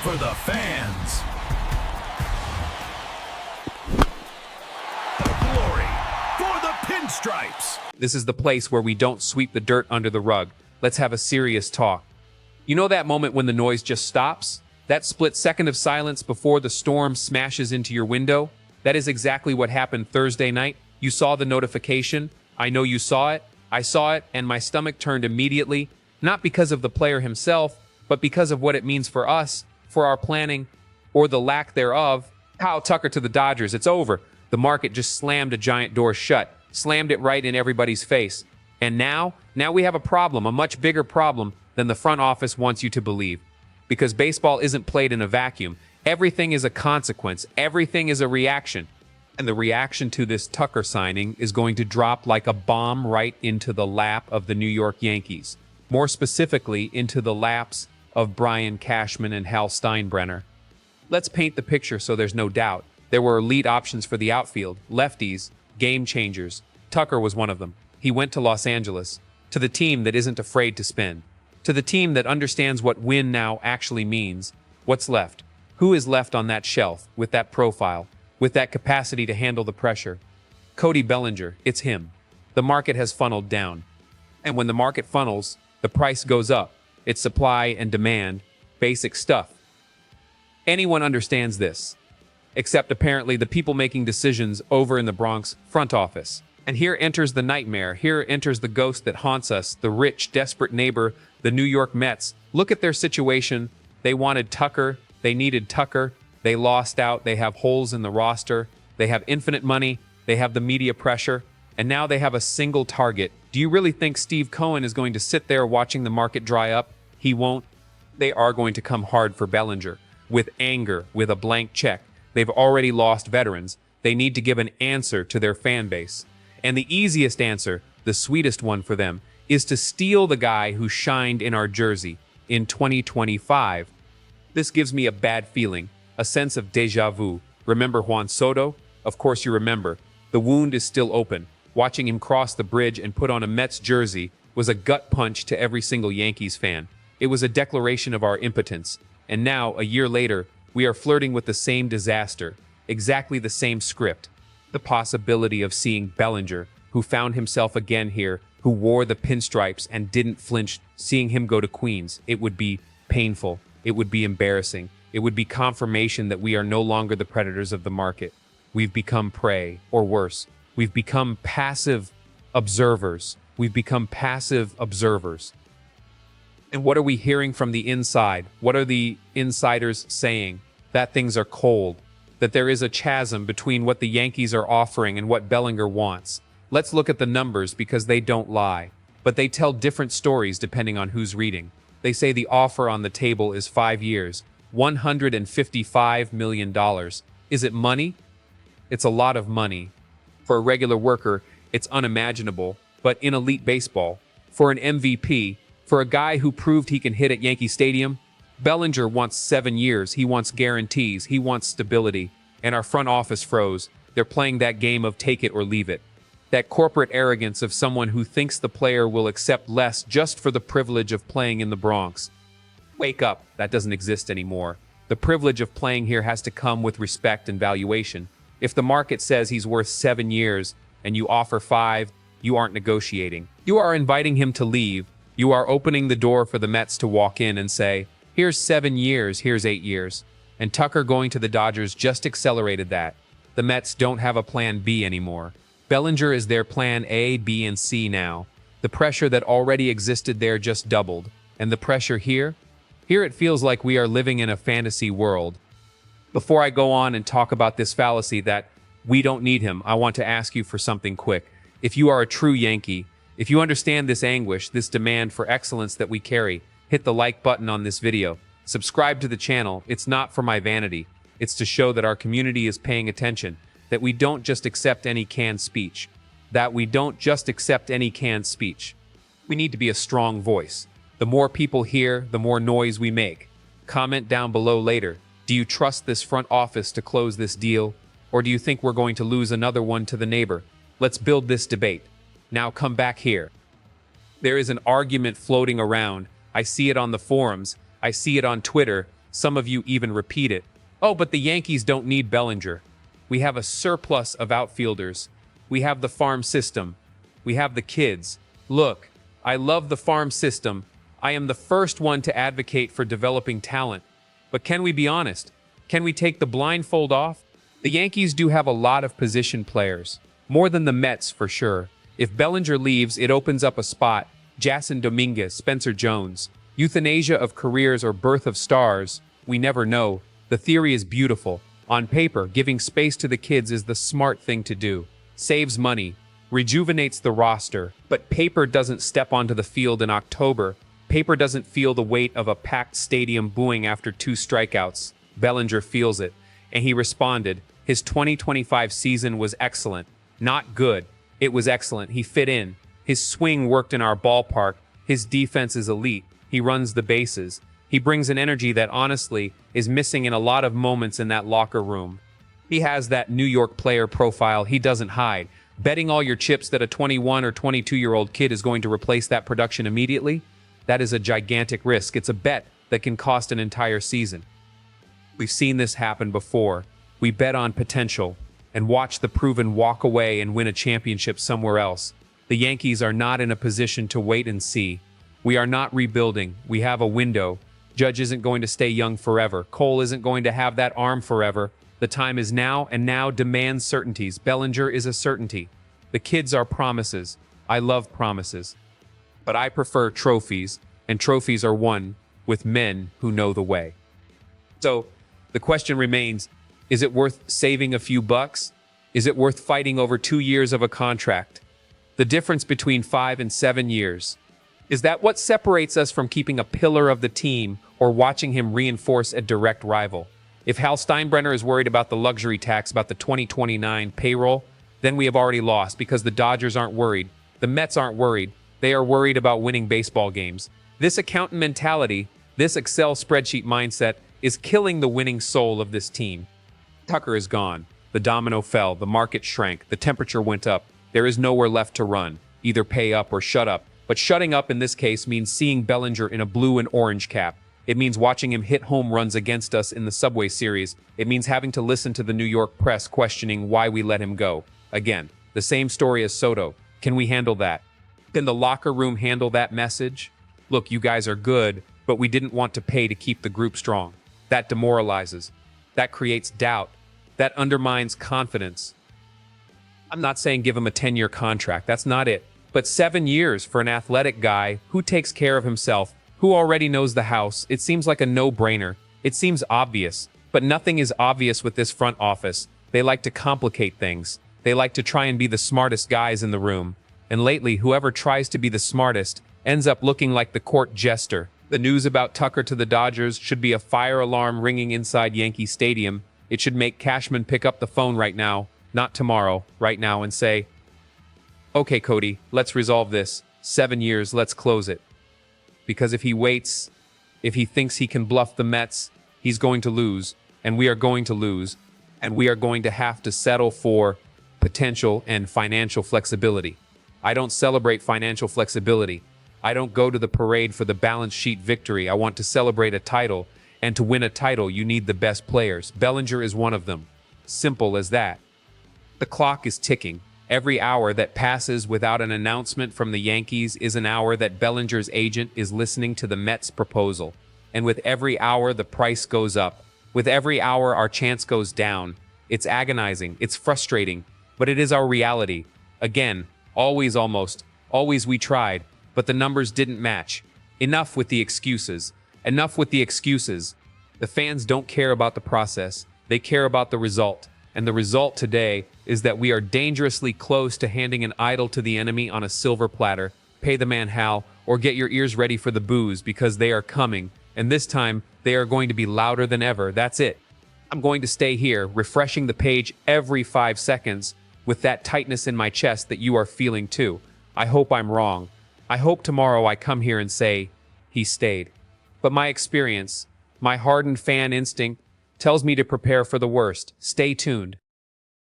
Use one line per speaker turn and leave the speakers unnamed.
for the fans. The glory for the pinstripes.
This is the place where we don't sweep the dirt under the rug. Let's have a serious talk. You know that moment when the noise just stops? That split second of silence before the storm smashes into your window? That is exactly what happened Thursday night. You saw the notification. I know you saw it. I saw it, and my stomach turned immediately, not because of the player himself, but because of what it means for us, for our planning, or the lack thereof. Kyle Tucker to the Dodgers. It's over. The market just slammed a giant door shut, slammed it right in everybody's face. And now we have a problem, a much bigger problem than the front office wants you to believe. Because baseball isn't played in a vacuum. Everything is a consequence. Everything is a reaction. And the reaction to this Tucker signing is going to drop like a bomb right into the lap of the New York Yankees. More specifically, into the laps of Brian Cashman and Hal Steinbrenner. Let's paint the picture so there's no doubt. There were elite options for the outfield, lefties, game changers. Tucker was one of them. He went to Los Angeles, to the team that isn't afraid to spin, to the team that understands what win now actually means. What's left? Who is left on that shelf with that profile, with that capacity to handle the pressure? Cody Bellinger, it's him. The market has funneled down. And when the market funnels, the price goes up. It's supply and demand, basic stuff. Anyone understands this, except apparently the people making decisions over in the Bronx front office. And here enters the nightmare. Here enters the ghost that haunts us, the rich, desperate neighbor, the New York Mets. Look at their situation. They wanted Tucker. They needed Tucker. They lost out. They have holes in the roster. They have infinite money. They have the media pressure. And now they have a single target. Do you really think Steve Cohen is going to sit there watching the market dry up? He won't. They are going to come hard for Bellinger, with anger, with a blank check. They've already lost veterans. They need to give an answer to their fan base. And the easiest answer, the sweetest one for them, is to steal the guy who shined in our jersey in 2025. This gives me a bad feeling, a sense of déjà vu. Remember Juan Soto? Of course you remember. The wound is still open. Watching him cross the bridge and put on a Mets jersey was a gut punch to every single Yankees fan. It was a declaration of our impotence. And now, a year later, we are flirting with the same disaster, exactly the same script. The possibility of seeing Bellinger, who found himself again here, who wore the pinstripes and didn't flinch, seeing him go to Queens. It would be painful. It would be embarrassing. It would be confirmation that we are no longer the predators of the market. We've become prey, or worse, we've become passive observers. We've become passive observers. And what are we hearing from the inside? What are the insiders saying? That things are cold. That there is a chasm between what the Yankees are offering and what Bellinger wants. Let's look at the numbers because they don't lie. But they tell different stories depending on who's reading. They say the offer on the table is 5 years, $155 million. Is it money? It's a lot of money. For a regular worker, it's unimaginable. But in elite baseball, for an MVP, for a guy who proved he can hit at Yankee Stadium, Bellinger wants 7 years. He wants guarantees. He wants stability. And our front office froze. They're playing that game of take it or leave it. That corporate arrogance of someone who thinks the player will accept less just for the privilege of playing in the Bronx. Wake up. That doesn't exist anymore. The privilege of playing here has to come with respect and valuation. If the market says he's worth 7 years and you offer 5, you aren't negotiating. You are inviting him to leave. You are opening the door for the Mets to walk in and say, here's 7 years, here's 8 years. And Tucker going to the Dodgers just accelerated that. The Mets don't have a plan B anymore. Bellinger is their plan A, B, and C now. The pressure that already existed there just doubled. And the pressure here? Here it feels like we are living in a fantasy world. Before I go on and talk about this fallacy that we don't need him, I want to ask you for something quick. If you are a true Yankee, if you understand this anguish, this demand for excellence that we carry, hit the like button on this video. Subscribe to the channel. It's not for my vanity. It's to show that our community is paying attention, that we don't just accept any canned speech. We need to be a strong voice. The more people hear, the more noise we make. Comment down below later. Do you trust this front office to close this deal? Or do you think we're going to lose another one to the neighbor? Let's build this debate. Now come back here. There is an argument floating around. I see it on the forums. I see it on Twitter. Some of you even repeat it. Oh, but the Yankees don't need Bellinger. We have a surplus of outfielders. We have the farm system. We have the kids. Look, I love the farm system. I am the first one to advocate for developing talent. But can we be honest? Can we take the blindfold off? The Yankees do have a lot of position players. More than the Mets, for sure. If Bellinger leaves, it opens up a spot. Jason Dominguez, Spencer Jones. Euthanasia of careers or birth of stars. We never know. The theory is beautiful. On paper, giving space to the kids is the smart thing to do. Saves money. Rejuvenates the roster. But paper doesn't step onto the field in October. Paper doesn't feel the weight of a packed stadium booing after 2 strikeouts. Bellinger feels it. And he responded. His 2025 season was excellent. Not good. It was excellent. He fit in. His swing worked in our ballpark. His defense is elite. He runs the bases. He brings an energy that honestly is missing in a lot of moments in that locker room. He has that New York player profile he doesn't hide. Betting all your chips that a 21 or 22-year-old kid is going to replace that production immediately? That is a gigantic risk. It's a bet that can cost an entire season. We've seen this happen before. We bet on potential and watch the proven walk away and win a championship somewhere else. The Yankees are not in a position to wait and see. We are not rebuilding. We have a window. Judge isn't going to stay young forever. Cole isn't going to have that arm forever. The time is now, and now demands certainties. Bellinger is a certainty. The kids are promises. I love promises. But I prefer trophies, and trophies are won with men who know the way. So, the question remains, is it worth saving a few bucks? Is it worth fighting over 2 years of a contract? The difference between 5 and 7 years. Is that what separates us from keeping a pillar of the team or watching him reinforce a direct rival? If Hal Steinbrenner is worried about the luxury tax, about the 2029 payroll, then we have already lost because the Dodgers aren't worried. The Mets aren't worried. They are worried about winning baseball games. This accountant mentality, this Excel spreadsheet mindset, is killing the winning soul of this team. Tucker is gone. The domino fell. The market shrank. The temperature went up. There is nowhere left to run. Either pay up or shut up. But shutting up in this case means seeing Bellinger in a blue and orange cap. It means watching him hit home runs against us in the Subway Series. It means having to listen to the New York press questioning why we let him go. Again, the same story as Soto. Can we handle that? Can the locker room handle that message? Look, you guys are good, but we didn't want to pay to keep the group strong. That demoralizes. That creates doubt. That undermines confidence. I'm not saying give him a 10-year contract. That's not it. But 7 years for an athletic guy who takes care of himself, who already knows the house, it seems like a no-brainer. It seems obvious. But nothing is obvious with this front office. They like to complicate things. They like to try and be the smartest guys in the room. And lately, whoever tries to be the smartest ends up looking like the court jester. The news about Tucker to the Dodgers should be a fire alarm ringing inside Yankee Stadium. It should make Cashman pick up the phone right now, not tomorrow, right now, and say, "Okay, Cody, let's resolve this. 7 years, let's close it." Because if he waits, if he thinks he can bluff the Mets, he's going to lose, and we are going to lose, and we are going to have to settle for potential and financial flexibility. I don't celebrate financial flexibility. I don't go to the parade for the balance sheet victory. I want to celebrate a title, and to win a title, you need the best players. Bellinger is one of them. Simple as that. The clock is ticking. Every hour that passes without an announcement from the Yankees is an hour that Bellinger's agent is listening to the Mets' proposal. And with every hour, the price goes up. With every hour, our chance goes down. It's agonizing. It's frustrating. But it is our reality. Again, always almost. Always we tried. But the numbers didn't match. Enough with the excuses. Enough with the excuses. The fans don't care about the process. They care about the result. And the result today is that we are dangerously close to handing an idol to the enemy on a silver platter. Pay the man, Hal, or get your ears ready for the boos because they are coming. And this time, they are going to be louder than ever. That's it. I'm going to stay here, refreshing the page every 5 seconds with that tightness in my chest that you are feeling too. I hope I'm wrong. I hope tomorrow I come here and say, he stayed. But my experience, my hardened fan instinct, tells me to prepare for the worst. Stay tuned.